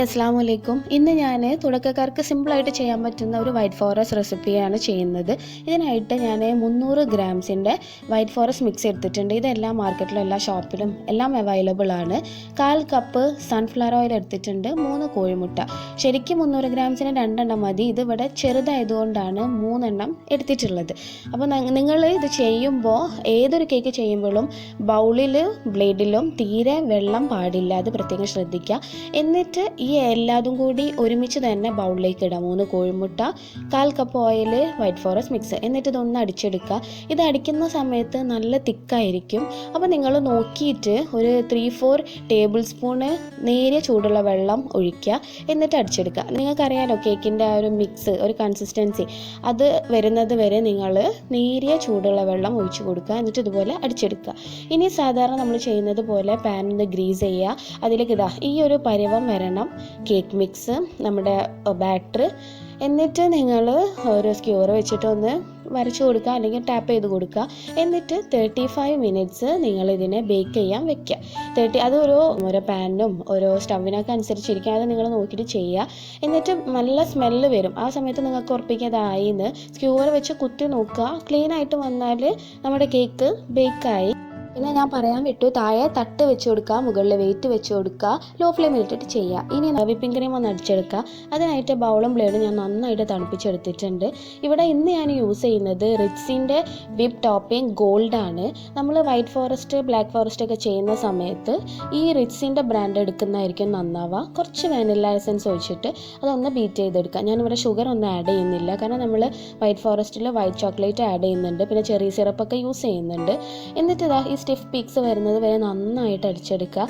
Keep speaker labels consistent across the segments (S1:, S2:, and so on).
S1: അസ്സലാമു അലൈക്കും. ഇന്ന് ഞാൻ തുടക്കക്കാർക്ക് സിമ്പിളായിട്ട് ചെയ്യാൻ പറ്റുന്ന ഒരു വൈറ്റ് ഫോറസ്റ്റ് റെസിപ്പിയാണ് ചെയ്യുന്നത്. ഇതിനായിട്ട് ഞാൻ 300 ഗ്രാംസിൻ്റെ വൈറ്റ് ഫോറസ്റ്റ് മിക്സ് എടുത്തിട്ടുണ്ട്. ഇതെല്ലാം മാർക്കറ്റിലും എല്ലാ ഷോപ്പിലും എല്ലാം അവൈലബിൾ ആണ്. 1/4 കപ്പ് സൺഫ്ലവർ ഓയിൽ എടുത്തിട്ടുണ്ട്. 3 കോഴിമുട്ട. ശരിക്കും 300 ഗ്രാംസിന് 2 എണ്ണം മതി. ഇതിവിടെ ചെറുതായതുകൊണ്ടാണ് 3 എണ്ണം എടുത്തിട്ടുള്ളത്. അപ്പോൾ നിങ്ങൾ ഇത് ചെയ്യുമ്പോൾ ഏതൊരു കേക്ക് ചെയ്യുമ്പോഴും ബൗളിൽ ബ്ലേഡിലും തീരെ വെള്ളം പാടില്ല. അത് പ്രത്യേകം ശ്രദ്ധിക്കുക. എന്നിട്ട് ഈ എല്ലാതും കൂടി ഒരുമിച്ച് തന്നെ ബൗളിലേക്ക് ഇടാം. 3 കോഴിമുട്ട, 1/4 cup oil, white forest mix. എന്നിട്ട് ഇതൊന്ന് അടിച്ചെടുക്കുക. ഇത് അടിക്കുന്ന സമയത്ത് നല്ല തിക്കായിരിക്കും. അപ്പോൾ നിങ്ങൾ നോക്കിയിട്ട് ഒരു 3-4 ടേബിൾ സ്പൂണ് നേരിയ ചൂടുള്ള വെള്ളം ഒഴിക്കുക. എന്നിട്ട് അടിച്ചെടുക്കുക. നിങ്ങൾക്കറിയാലോ കേക്കിൻ്റെ ആ ഒരു മിക്സ്, ഒരു കൺസിസ്റ്റൻസി അത് വരുന്നത് വരെ നിങ്ങൾ നേരിയ ചൂടുള്ള വെള്ളം ഒഴിച്ചു കൊടുക്കുക. എന്നിട്ട് ഇതുപോലെ അടിച്ചെടുക്കുക. ഇനി സാധാരണ നമ്മൾ ചെയ്യുന്നത് പോലെ പാൻ ഒന്ന് ഗ്രീസ് ചെയ്യുക. അതിലേക്ക് ഈ ഒരു പരുവം വരണം കേക്ക് മിക്സ്, നമ്മുടെ ബാറ്റർ. എന്നിട്ട് നിങ്ങൾ ഒരു സ്ക്യൂർ വെച്ചിട്ടൊന്ന് വരച്ചു കൊടുക്കുക, അല്ലെങ്കിൽ ടാപ്പ് ചെയ്ത് കൊടുക്കുക. എന്നിട്ട് 35 മിനിറ്റ്സ് നിങ്ങളിതിനെ ബേക്ക് ചെയ്യാൻ വെക്കുക. അത് ഓരോ പാനിനും ഓരോ സ്റ്റവിനൊക്കെ അനുസരിച്ചിരിക്കും. അത് നിങ്ങൾ നോക്കിയിട്ട് ചെയ്യുക. എന്നിട്ട് നല്ല സ്മെല്ല് വരും. ആ സമയത്ത് നിങ്ങൾക്ക് ഉറപ്പിക്കാതായി എന്ന് സ്ക്യൂർ വെച്ച് കുത്തി നോക്കുക. ക്ലീൻ ആയിട്ട് വന്നാൽ നമ്മുടെ കേക്ക് ബേക്കായി. പിന്നെ ഞാൻ പറയാൻ വിട്ടു, താഴെ തട്ട് വെച്ച് കൊടുക്കുക, മുകളിൽ വെയിറ്റ് വെച്ച് കൊടുക്കുക, ലോ ഫ്ലെയിമിൽ ഇട്ടിട്ട് ചെയ്യുക. ഇനി വിപ്പിംഗ് ക്രീം ഒന്ന് അടിച്ചെടുക്കുക. അതിനായിട്ട് ബൗളും ബ്ലേഡും ഞാൻ നന്നായിട്ട് തണുപ്പിച്ചെടുത്തിട്ടുണ്ട്. ഇവിടെ ഇന്ന് ഞാൻ യൂസ് ചെയ്യുന്നത് റിറ്റ്സിൻ്റെ വിപ്പ് ടോപ്പിംഗ് ഗോൾഡാണ്. നമ്മൾ വൈറ്റ് ഫോറസ്റ്റ്, ബ്ലാക്ക് ഫോറസ്റ്റ് ഒക്കെ ചെയ്യുന്ന സമയത്ത് ഈ റിറ്റ്സിൻ്റെ ബ്രാൻഡ് എടുക്കുന്നതായിരിക്കും നന്നാവുക. കുറച്ച് വാനില എസൻസ് ഒഴിച്ചിട്ട് അതൊന്ന് ബീറ്റ് ചെയ്തെടുക്കുക. ഞാനിവിടെ ഷുഗർ ഒന്നും ആഡ് ചെയ്യുന്നില്ല, കാരണം നമ്മൾ വൈറ്റ് ഫോറസ്റ്റിൽ വൈറ്റ് ചോക്ലേറ്റ് ആഡ് ചെയ്യുന്നുണ്ട്, പിന്നെ ചെറിയ സിറപ്പൊക്കെ യൂസ് ചെയ്യുന്നുണ്ട്. എന്നിട്ട് ഈ സ്റ്റിഫ് പീക്സ് വരുന്നത് വരെ നന്നായിട്ട് അടിച്ചെടുക്കുക.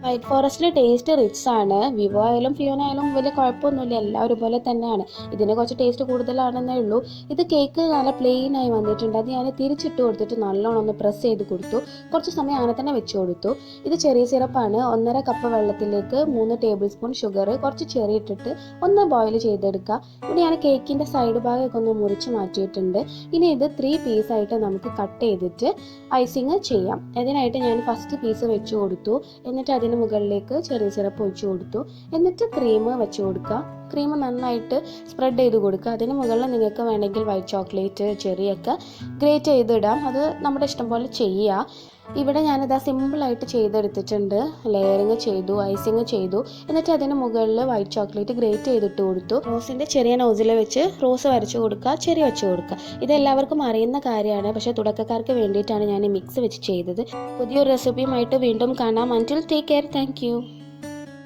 S1: വൈറ്റ് ഫോറസ്റ്റിൽ ടേസ്റ്റ് റിച്ച് ആണ്. വിവോ ആയാലും ഫിയോന ആയാലും വലിയ കുഴപ്പമൊന്നുമില്ല, എല്ലാം ഒരുപോലെ തന്നെയാണ്. ഇതിന് കുറച്ച് ടേസ്റ്റ് കൂടുതലാണെന്നേ ഉള്ളൂ. ഇത് കേക്ക് നല്ല പ്ലെയിൻ ആയി വന്നിട്ടുണ്ട്. അത് ഞാൻ തിരിച്ചിട്ട് കൊടുത്തിട്ട് നല്ലോണം ഒന്ന് പ്രസ് ചെയ്ത് കൊടുത്തു. കുറച്ച് സമയം അങ്ങനെ തന്നെ വെച്ച് കൊടുത്തു. ഇത് ചെറിയ സിറപ്പാണ്. 1.5 കപ്പ് വെള്ളത്തിലേക്ക് 3 ടേബിൾ സ്പൂൺ ഷുഗർ, കുറച്ച് ചെറി ഇട്ടിട്ട് ഒന്ന് ബോയിൽ ചെയ്തെടുക്കുക. ഇവിടെ ഞാൻ കേക്കിൻ്റെ സൈഡ് ഭാഗമൊക്കെ ഒന്ന് മുറിച്ച് മാറ്റിയിട്ടുണ്ട്. ഇനി ഇത് 3 പീസായിട്ട് നമുക്ക് കട്ട് ചെയ്തിട്ട് ഐസിങ് ചെയ്യാം. അതിനായിട്ട് ഞാൻ ഫസ്റ്റ് പീസ് വെച്ച് കൊടുത്തു. എന്നിട്ട് അതിന് മുകളിലേക്ക് ചെറിയ സിറപ്പ് ഒഴിച്ചു കൊടുത്തു. എന്നിട്ട് ക്രീം വെച്ച് കൊടുക്കുക. ക്രീം നന്നായിട്ട് സ്പ്രെഡ് ചെയ്ത് കൊടുക്കുക. അതിന് മുകളിൽ നിങ്ങൾക്ക് വേണമെങ്കിൽ വൈറ്റ് ചോക്ലേറ്റ്, ചെറിയൊക്കെ ഗ്രേറ്റ് ചെയ്തിടാം. അത് നമ്മുടെ ഇഷ്ടം പോലെ ചെയ്യുക. ഇവിടെ ഞാനിത് സിമ്പിളായിട്ട് ചെയ്തെടുത്തിട്ടുണ്ട്. ലെയറിങ് ചെയ്തു, ഐസിങ് ചെയ്തു. എന്നിട്ട് അതിന് മുകളിൽ വൈറ്റ് ചോക്ലേറ്റ് ഗ്രേറ്റ് ചെയ്തിട്ട് കൊടുത്തു. റോസിൻ്റെ ചെറിയ നോസിൽ വെച്ച് റോസ് വരച്ച് കൊടുക്കുക, ചെറി വെച്ച് കൊടുക്കുക. ഇതെല്ലാവർക്കും അറിയുന്ന കാര്യമാണ്, പക്ഷേ തുടക്കക്കാർക്ക് വേണ്ടിയിട്ടാണ് ഞാൻ ഈ മിക്സ് വെച്ച് ചെയ്തത്. പുതിയൊരു റെസിപ്പിയുമായിട്ട് വീണ്ടും കാണാം. അൻറ്റിൽ ടേക്ക് കെയർ. Thank you.